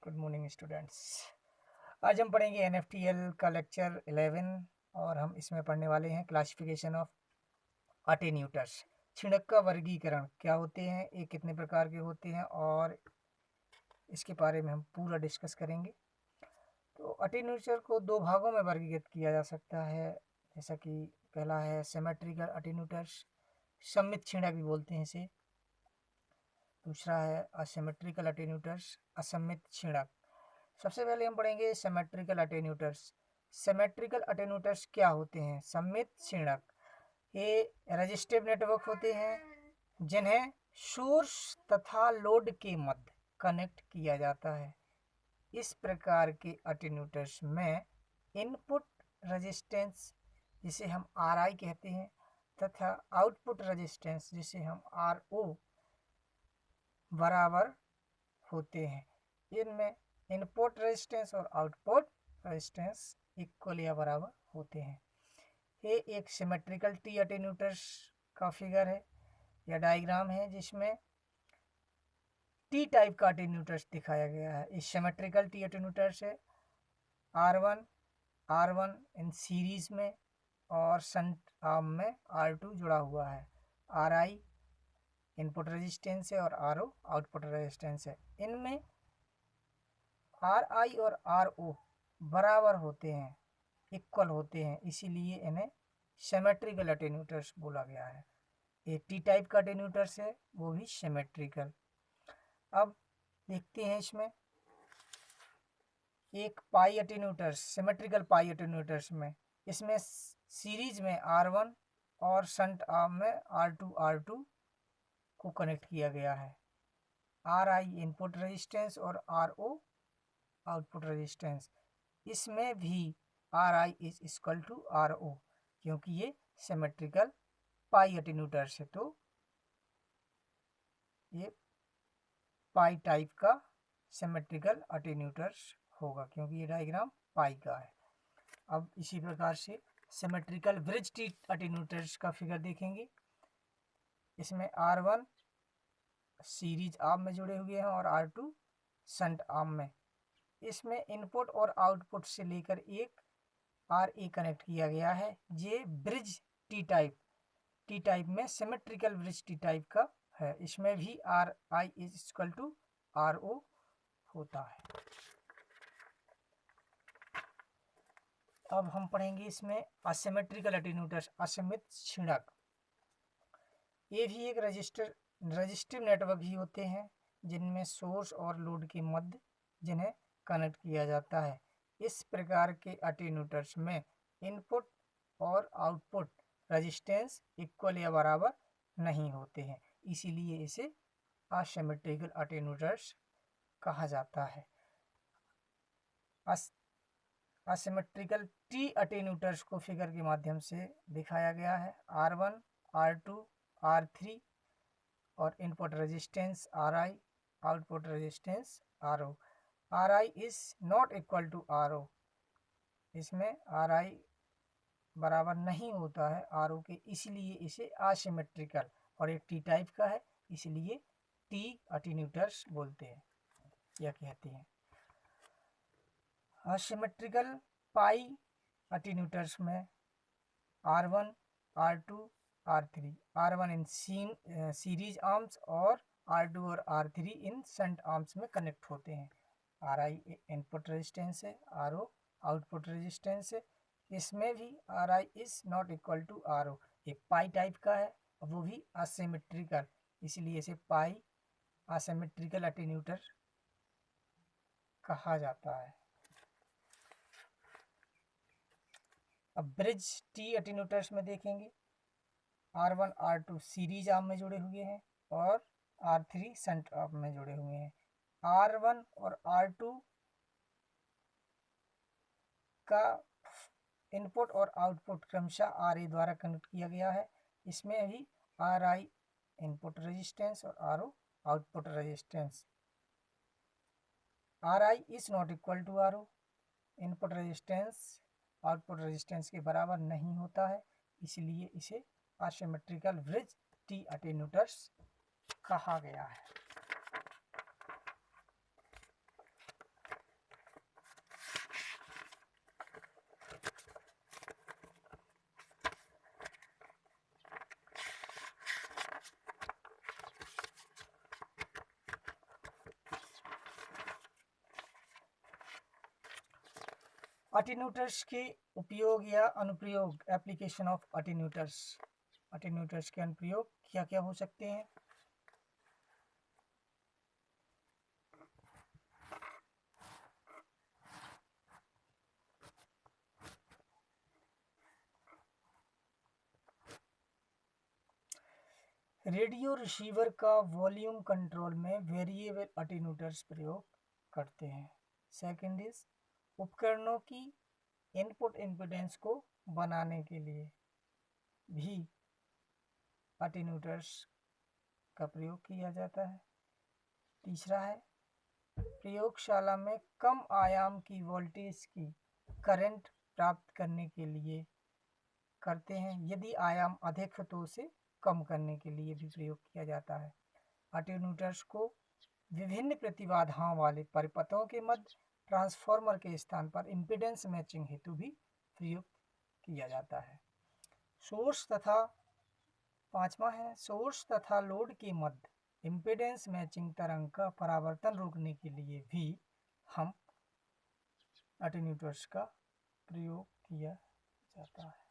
Good morning students. आज हम पढ़ेंगे एनएफटीएल का लेक्चर 11 और हम इसमें पढ़ने वाले हैं क्लासिफिकेशन ऑफ अटेन्यूटर्स। छिड़क का वर्गीकरण क्या होते हैं, ये कितने प्रकार के होते हैं और इसके बारे में हम पूरा डिस्कस करेंगे। तो अटेन्यूटर को दो भागों में वर्गीकृत किया जा सकता है, जैसा कि पहला है सिमेट्रिकल अटेन्यूटर्स, सममित छिड़क भी बोलते हैं इसे। दूसरा है असिमेट्रिकल अटेन्यूटर्स, असममित छिड़क। सबसे पहले हम पढ़ेंगे सिमेट्रिकल अटेन्यूटर्स। सिमेट्रिकल अटेन्यूटर्स क्या होते हैं? सममित छिड़क। ये रेजिस्टिव नेटवर्क होते हैं जिन्हें सोर्स तथा लोड के मध्य कनेक्ट किया जाता है। इस प्रकार के अटेन्यूटर्स में इनपुट रेजिस्टेंस जिसे हम RI कहते हैं तथा आउटपुट रेजिस्टेंस जिसे हम RO बराबर होते हैं। इनमें इनपुट रेजिस्टेंस और आउटपुट रेजिस्टेंस इक्वल या बराबर होते हैं। ये एक सिमेट्रिकल टी अटेन्यूटर्स का फिगर है या डायग्राम है जिसमें टी टाइप का अटेन्यूटर्स दिखाया गया है। इस सिमेट्रिकल टी अटेन्यूटर्स है R1 इन सीरीज में और शंट आर्म में R2 जुड़ा हुआ है। RI इनपुट रेजिस्टेंस है और RO आउटपुट रेजिस्टेंस है। इनमें RI और RO बराबर होते हैं, इक्वल होते हैं, इसीलिए इन्हें सिमेट्रिकल अटेन्यूटर्स बोला गया है। ये टी टाइप का अटेन्यूटर्स है, वो भी सिमेट्रिकल। अब देखते हैं इसमें एक पाई अटेन्यूटर्स, सिमेट्रिकल पाई अटेन्यूटर्स में इसमें सीरीज में R1 और शंट आर्म में R2 को कनेक्ट किया गया है। RI इनपुट रेजिस्टेंस और RO आउटपुट रेजिस्टेंस। इसमें भी RI is equal to RO क्योंकि ये सिमेट्रिकल पाई अटेन्यूटर्स है, तो ये पाई टाइप का सिमेट्रिकल अटेन्यूटर्स होगा क्योंकि ये डायग्राम पाई का है। अब इसी प्रकार से सिमेट्रिकल ब्रिज टी अटेन्यूटर्स का फिगर देखेंगे। इसमें R1 सीरीज आर्म में जुड़े हुए हैं और R2 शंट आर्म में। इसमें इनपुट और आउटपुट से लेकर एक RA कनेक्ट किया गया है। ये ब्रिज टी टाइप में सिमेट्रिकल ब्रिज टी टाइप का है। इसमें भी RI is equal to RO होता है। अब हम पढ़ेंगे इसमें असिमेट्रिकल अटेन्यूटर्स, असीमित छिड़क। ये भी एक रजिस्टिव नेटवर्क ही होते हैं जिनमें सोर्स और लोड के मध्य जिन्हें कनेक्ट किया जाता है। इस प्रकार के अटेन्यूटर्स में इनपुट और आउटपुट रेजिस्टेंस इक्वल या बराबर नहीं होते हैं, इसीलिए इसे असिमेट्रिकल अटेन्यूटर्स कहा जाता है। असिमेट्रिकल टी अटेन्यूटर्स को फिगर के माध्यम से दिखाया गया है। R1 R2 R3 और input resistance RI, output resistance RO। RI is not equal to RO। इसमें RI बराबर नहीं होता है RO के, इसलिए इसे असिमेट्रिकल और एक टी टाइप का है, इसलिए टी अटेन्यूटर्स बोलते हैं या कहते हैं। असिमेट्रिकल पाई अटेन्यूटर्स में R1 R2 R3, R1 in series arms और R2 और R3 इन शंट आर्म्स में कनेक्ट होते हैं। RI इनपुट रेजिस्टेंस है, RO आउटपुट रेजिस्टेंस है। इसमें भी RI is not equal to RO। एक पाई टाइप का है, वो भी असिमेट्रिकल, इसलिए इसे पाई असिमेट्रिकल अटेन्यूटर कहा जाता है। अब ब्रिज टी अटेन्यूटर्स में देखेंगे, R1 R2 सीरीज आर्म में जुड़े हुए हैं और R3 शंट आर्म में जुड़े हुए हैं। R1 और R2 का इनपुट और आउटपुट क्रमशः RA द्वारा कनेक्ट किया गया है। इसमें भी RI इनपुट रेजिस्टेंस और RO output resistance. RI is not equal to RO। Input resistance output resistance के बराबर नहीं होता है, इसलिए इसे असिमेट्रिकल ब्रिज टी अटेन्यूटर्स कहा गया है। अटेन्यूटर्स के उपयोग या अनुप्रयोग, एप्लीकेशन ऑफ अटेन्यूटर्स। अटेन्यूटर्स के अनुप्रयोग क्या क्या हो सकते हैं? रेडियो रिसीवर का वॉल्यूम कंट्रोल में वेरिएबल अटेन्यूटर्स प्रयोग करते हैं। सेकंड इज उपकरणों की इनपुट इम्पीडेंस को बनाने के लिए भी अटेन्यूटर्स का प्रयोग किया जाता है। तीसरा है प्रयोगशाला में कम आयाम की वोल्टेज की करंट प्राप्त करने के लिए करते हैं। यदि आयाम अधिक है तो उसे कम करने के लिए भी प्रयोग किया जाता है। अटेन्यूटर्स को विभिन्न प्रतिबाधाओं वाले परिपथों के मध्य ट्रांसफार्मर के स्थान पर इम्पीडेंस मैचिंग हेतु भी प्रयुक्त किया जाता है। सोर्स तथा पांचवा है सोर्स तथा लोड के मध्य इम्पीडेंस मैचिंग तरंग का परावर्तन रोकने के लिए भी हम अटेन्यूटर्स का प्रयोग किया जाता है।